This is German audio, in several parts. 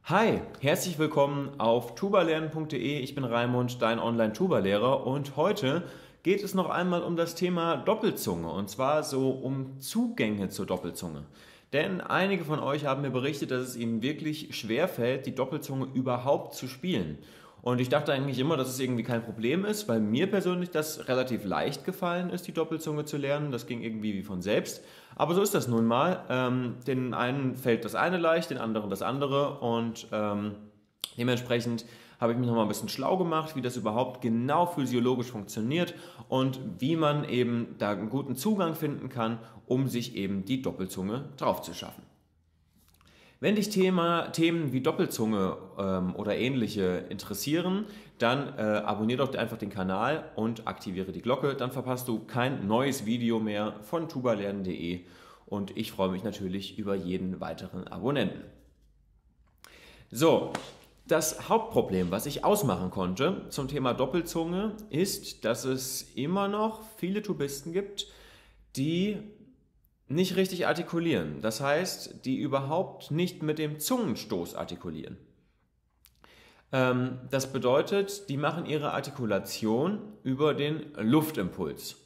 Hi, herzlich willkommen auf tubalernen.de. Ich bin Raimund, dein Online-Tuba-Lehrer, und heute geht es noch einmal um das Thema Doppelzunge, und zwar so um Zugänge zur Doppelzunge. Denn einige von euch haben mir berichtet, dass es ihnen wirklich schwer fällt, die Doppelzunge überhaupt zu spielen. Und ich dachte eigentlich immer, dass es irgendwie kein Problem ist, weil mir persönlich das relativ leicht gefallen ist, die Doppelzunge zu lernen. Das ging irgendwie wie von selbst. Aber so ist das nun mal. Den einen fällt das eine leicht, den anderen das andere. Und dementsprechend habe ich mich nochmal ein bisschen schlau gemacht, wie das überhaupt genau physiologisch funktioniert und wie man eben da einen guten Zugang finden kann, um sich eben die Doppelzunge drauf zu schaffen. Wenn dich Themen wie Doppelzunge oder ähnliche interessieren, dann abonniere doch einfach den Kanal und aktiviere die Glocke. Dann verpasst du kein neues Video mehr von tubalernen.de, und ich freue mich natürlich über jeden weiteren Abonnenten. So, das Hauptproblem, was ich ausmachen konnte zum Thema Doppelzunge, ist, dass es immer noch viele Tubisten gibt, die nicht richtig artikulieren. Das heißt, die überhaupt nicht mit dem Zungenstoß artikulieren. Das bedeutet, die machen ihre Artikulation über den Luftimpuls.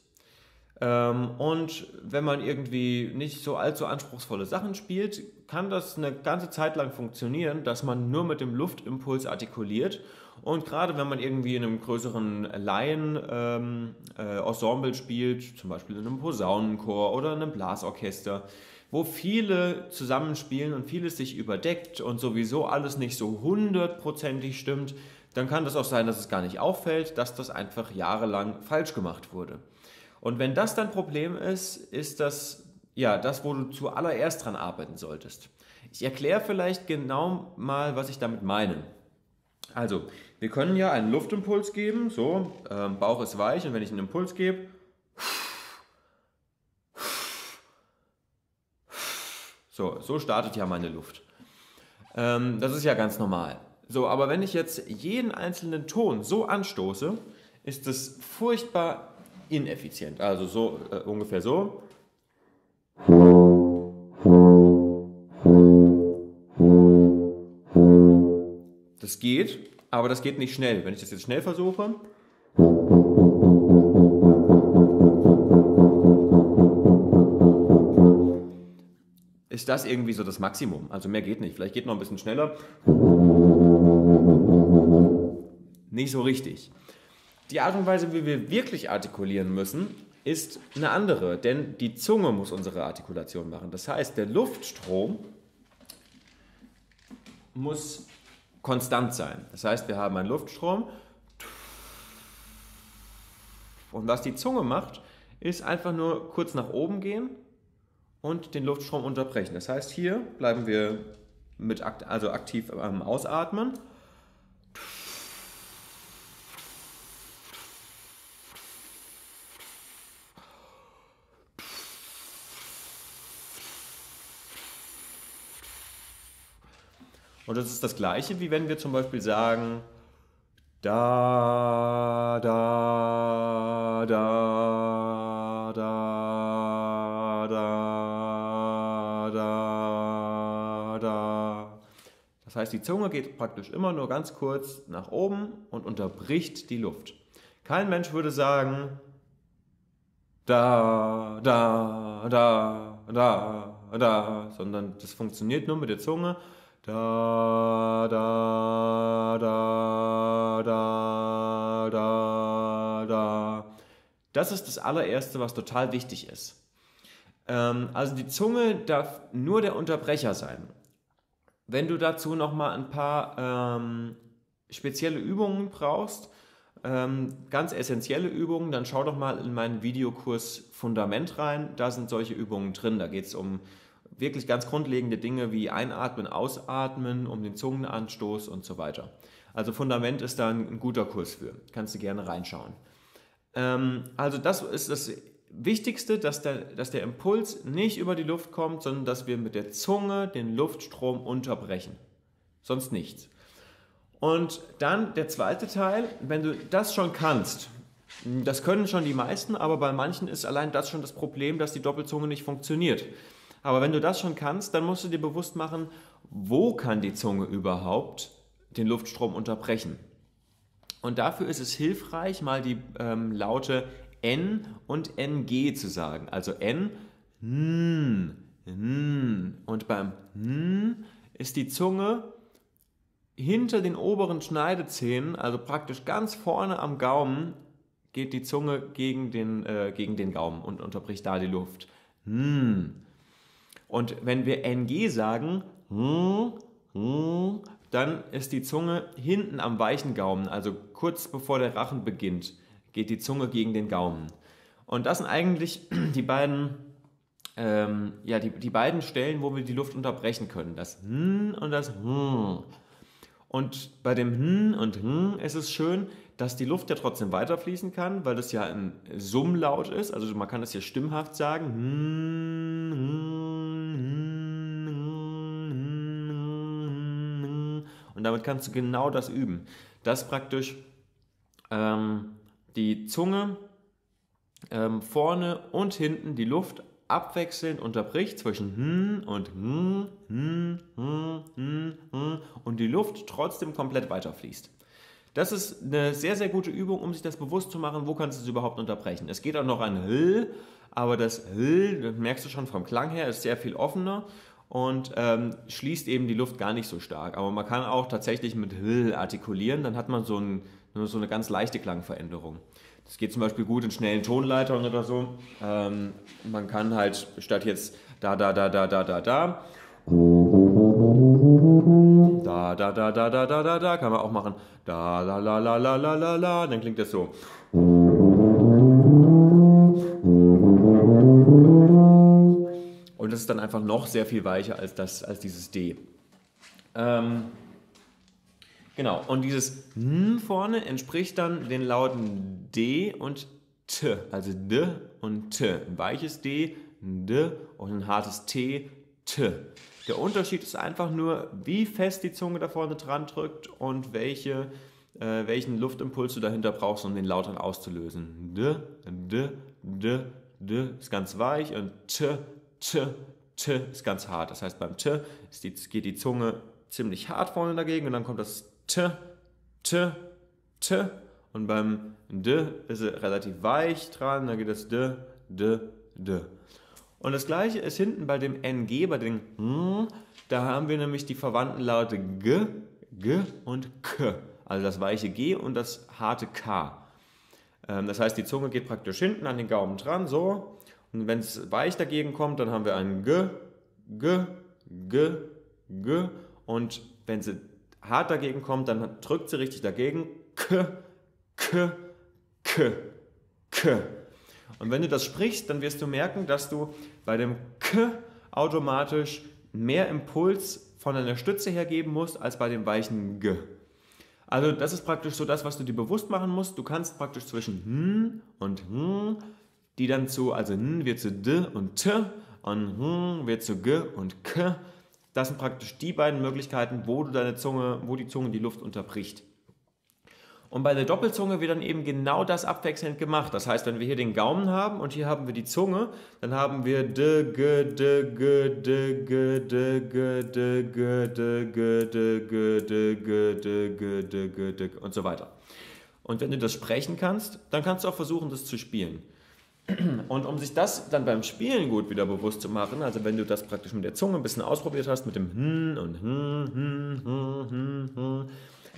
Und wenn man irgendwie nicht so allzu anspruchsvolle Sachen spielt, kann das eine ganze Zeit lang funktionieren, dass man nur mit dem Luftimpuls artikuliert. Und gerade wenn man irgendwie in einem größeren Laien-Ensemble spielt, zum Beispiel in einem Posaunenchor oder in einem Blasorchester, wo viele zusammenspielen und vieles sich überdeckt und sowieso alles nicht so hundertprozentig stimmt, dann kann das auch sein, dass es gar nicht auffällt, dass das einfach jahrelang falsch gemacht wurde. Und wenn das dein Problem ist, ist das ja das, wo du zuallererst dran arbeiten solltest. Ich erkläre vielleicht genau mal, was ich damit meine. Also, wir können ja einen Luftimpuls geben, so, Bauch ist weich, und wenn ich einen Impuls gebe, so startet ja meine Luft. Das ist ja ganz normal. So, aber wenn ich jetzt jeden einzelnen Ton so anstoße, ist das furchtbar ineffizient. Also so ungefähr so. Das geht, aber das geht nicht schnell. Wenn ich das jetzt schnell versuche, ist das irgendwie so das Maximum. Also mehr geht nicht. Vielleicht geht noch ein bisschen schneller. Nicht so richtig. Die Art und Weise, wie wir wirklich artikulieren müssen, ist eine andere, denn die Zunge muss unsere Artikulation machen. Das heißt, der Luftstrom muss konstant sein. Das heißt, wir haben einen Luftstrom, und was die Zunge macht, ist einfach nur kurz nach oben gehen und den Luftstrom unterbrechen. Das heißt, hier bleiben wir aktiv ausatmen. Und das ist das Gleiche, wie wenn wir zum Beispiel sagen, da, da, da, da, da, da, da. Das heißt, die Zunge geht praktisch immer nur ganz kurz nach oben und unterbricht die Luft. Kein Mensch würde sagen, da, da, da, da, da, sondern das funktioniert nur mit der Zunge. Da, da, da, da, da, da. Das ist das allererste, was total wichtig ist. Also die Zunge darf nur der Unterbrecher sein. Wenn du dazu nochmal ein paar spezielle Übungen brauchst, ganz essentielle Übungen, dann schau doch mal in meinen Videokurs Fundament rein. Da sind solche Übungen drin. Da geht es um wirklich ganz grundlegende Dinge wie Einatmen, Ausatmen, um den Zungenanstoß und so weiter. Also Fundament ist da ein guter Kurs für. Kannst du gerne reinschauen. Also das ist das Wichtigste, dass der Impuls nicht über die Luft kommt, sondern dass wir mit der Zunge den Luftstrom unterbrechen. Sonst nichts. Und dann der zweite Teil, wenn du das schon kannst, das können schon die meisten, aber bei manchen ist allein das schon das Problem, dass die Doppelzunge nicht funktioniert. Aber wenn du das schon kannst, dann musst du dir bewusst machen, wo kann die Zunge überhaupt den Luftstrom unterbrechen. Und dafür ist es hilfreich, mal die Laute N und NG zu sagen. Also N, und beim N ist die Zunge hinter den oberen Schneidezähnen, also praktisch ganz vorne am Gaumen, geht die Zunge gegen den Gaumen und unterbricht da die Luft. Und wenn wir NG sagen, dann ist die Zunge hinten am weichen Gaumen, also kurz bevor der Rachen beginnt, geht die Zunge gegen den Gaumen. Und das sind eigentlich die beiden Stellen, wo wir die Luft unterbrechen können. Das und das Und bei dem und ist es schön, dass die Luft ja trotzdem weiterfließen kann, weil das ja ein Summlaut ist. Also man kann das hier stimmhaft sagen. Und damit kannst du genau das üben. Dass praktisch die Zunge vorne und hinten die Luft abwechselnd unterbricht zwischen und die Luft trotzdem komplett weiterfließt. Das ist eine sehr, sehr gute Übung, um sich das bewusst zu machen, wo kannst du es überhaupt unterbrechen. Es geht auch noch an L, aber das L, das merkst du schon vom Klang her, ist sehr viel offener und schließt eben die Luft gar nicht so stark. Aber man kann auch tatsächlich mit L artikulieren, dann hat man so eine ganz leichte Klangveränderung. Das geht zum Beispiel gut in schnellen Tonleitern oder so. Man kann halt statt jetzt da, kann man auch machen da, la, la, la, la, la, la, la, dann klingt das so. Und das ist dann einfach noch sehr viel weicher als dieses D. Genau, und dieses N vorne entspricht dann den Lauten D und T, also D und T. Ein weiches D, D und ein hartes T, T. Der Unterschied ist einfach nur, wie fest die Zunge da vorne dran drückt und welchen Luftimpuls du dahinter brauchst, um den Laut dann auszulösen. D, D, D, D ist ganz weich und T, T, T ist ganz hart. Das heißt, beim T geht die Zunge ziemlich hart vorne dagegen und dann kommt das T, T, T und beim D ist es relativ weich dran, dann geht das D, D, D. Und das gleiche ist hinten bei dem NG, bei dem da haben wir nämlich die verwandten Laute G, G und K, also das weiche G und das harte K. Das heißt, die Zunge geht praktisch hinten an den Gaumen dran, so, und wenn es weich dagegen kommt, dann haben wir ein G, G, G, G und wenn sie hart dagegen kommt, dann drückt sie richtig dagegen. K, K, K, K. Und wenn du das sprichst, dann wirst du merken, dass du bei dem K automatisch mehr Impuls von deiner Stütze her geben musst, als bei dem weichen G. Also das ist praktisch so das, was du dir bewusst machen musst. Du kannst praktisch zwischen und die dann also wird zu D und T und wird zu G und K. Das sind praktisch die beiden Möglichkeiten, wo die Zunge die Luft unterbricht. Und bei der Doppelzunge wird dann eben genau das abwechselnd gemacht. Das heißt, wenn wir hier den Gaumen haben und hier haben wir die Zunge, dann haben wir D, G, D, G, D, G, D, G, D, G, D, G, D, G, D, G, D, G, D, G, D und so weiter. Und wenn du das sprechen kannst, dann kannst du auch versuchen, das zu spielen. Und um sich das dann beim Spielen gut wieder bewusst zu machen, also wenn du das praktisch mit der Zunge ein bisschen ausprobiert hast, mit dem und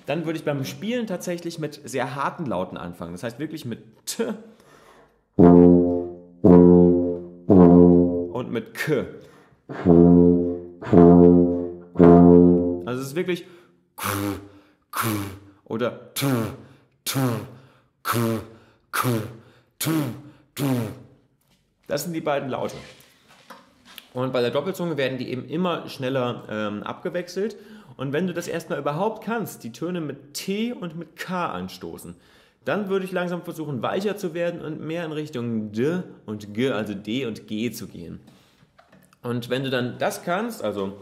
dann würde ich beim Spielen tatsächlich mit sehr harten Lauten anfangen. Das heißt wirklich mit T und mit K. Also es ist wirklich oder das sind die beiden Laute. Und bei der Doppelzunge werden die eben immer schneller abgewechselt. Und wenn du das erstmal überhaupt kannst, die Töne mit T und mit K anstoßen, dann würde ich langsam versuchen, weicher zu werden und mehr in Richtung D und G, also D und G zu gehen. Und wenn du dann das kannst, also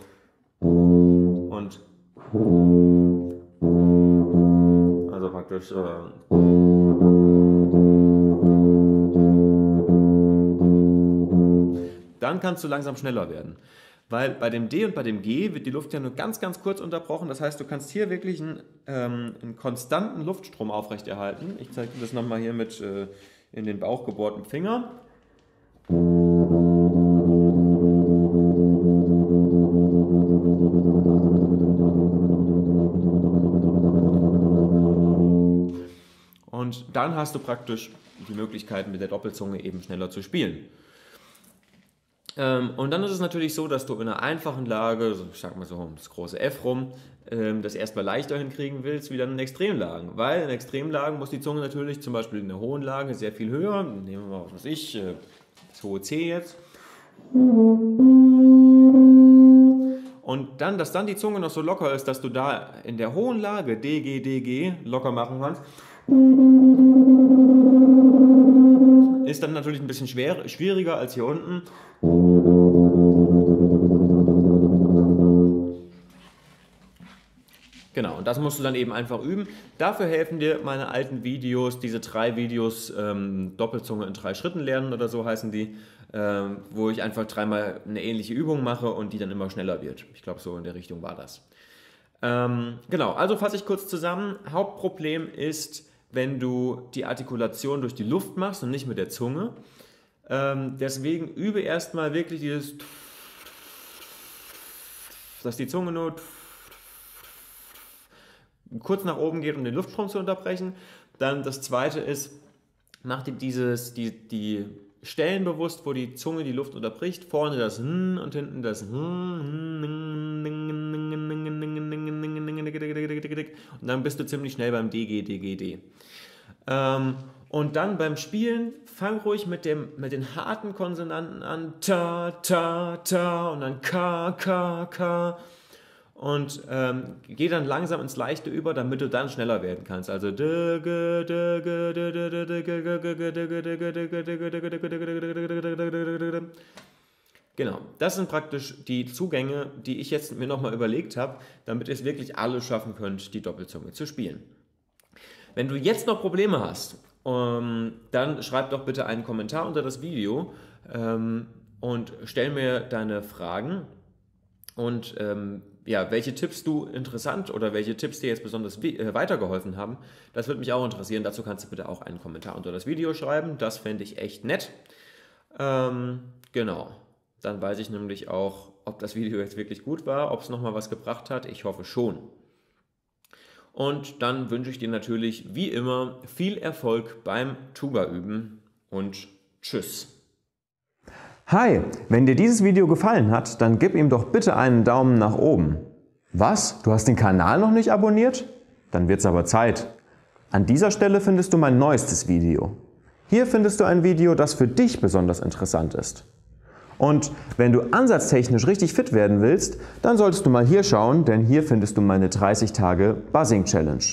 und also praktisch dann kannst du langsam schneller werden. Weil bei dem D und bei dem G wird die Luft ja nur ganz, ganz kurz unterbrochen. Das heißt, du kannst hier wirklich einen konstanten Luftstrom aufrechterhalten. Ich zeige dir das nochmal hier mit in den Bauch gebohrtem Finger. Und dann hast du praktisch die Möglichkeit, mit der Doppelzunge eben schneller zu spielen. Und dann ist es natürlich so, dass du in einer einfachen Lage, ich sag mal so um das große F rum, das erstmal leichter hinkriegen willst, wie dann in Extremlagen. Weil in Extremlagen muss die Zunge natürlich zum Beispiel in der hohen Lage sehr viel höher, nehmen wir mal, was weiß ich, das hohe C jetzt. Und dann, dass dann die Zunge noch so locker ist, dass du da in der hohen Lage D, G, D, G locker machen kannst, ist dann natürlich ein bisschen schwieriger als hier unten. Genau, und das musst du dann eben einfach üben. Dafür helfen dir meine alten Videos, diese 3 Videos, Doppelzunge in 3 Schritten lernen oder so heißen die, wo ich einfach 3-mal eine ähnliche Übung mache und die dann immer schneller wird. Ich glaube, so in der Richtung war das. Genau, also fasse ich kurz zusammen. Hauptproblem ist, wenn du die Artikulation durch die Luft machst und nicht mit der Zunge. Deswegen übe erstmal wirklich dieses, dass die Zunge nur kurz nach oben geht, um den Luftstrom zu unterbrechen. Dann das zweite ist, mach dir die Stellen bewusst, wo die Zunge die Luft unterbricht. Vorne das N und hinten das und dann bist du ziemlich schnell beim D, G, D, G, D. Und dann beim Spielen fang ruhig mit den harten Konsonanten an. Ta, ta, ta und dann K, K, K. Und geh dann langsam ins Leichte über, damit du dann schneller werden kannst. Also genau, das sind praktisch die Zugänge, die ich jetzt mir nochmal überlegt habe, damit ihr es wirklich alle schaffen könnt, die Doppelzunge zu spielen. Wenn du jetzt noch Probleme hast, dann schreib doch bitte einen Kommentar unter das Video und stell mir deine Fragen und ja, welche Tipps du interessant oder welche Tipps dir jetzt besonders weitergeholfen haben, das würde mich auch interessieren. Dazu kannst du bitte auch einen Kommentar unter das Video schreiben, das fände ich echt nett. Genau, dann weiß ich nämlich auch, ob das Video jetzt wirklich gut war, ob es nochmal was gebracht hat. Ich hoffe schon. Und dann wünsche ich dir natürlich wie immer viel Erfolg beim Tuba-Üben und tschüss. Hi, wenn dir dieses Video gefallen hat, dann gib ihm doch bitte einen Daumen nach oben. Was? Du hast den Kanal noch nicht abonniert? Dann wird's aber Zeit. An dieser Stelle findest du mein neuestes Video. Hier findest du ein Video, das für dich besonders interessant ist. Und wenn du ansatztechnisch richtig fit werden willst, dann solltest du mal hier schauen, denn hier findest du meine 30 Tage Buzzing Challenge.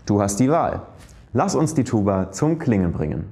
Du hast die Wahl. Lass uns die Tuba zum Klingen bringen.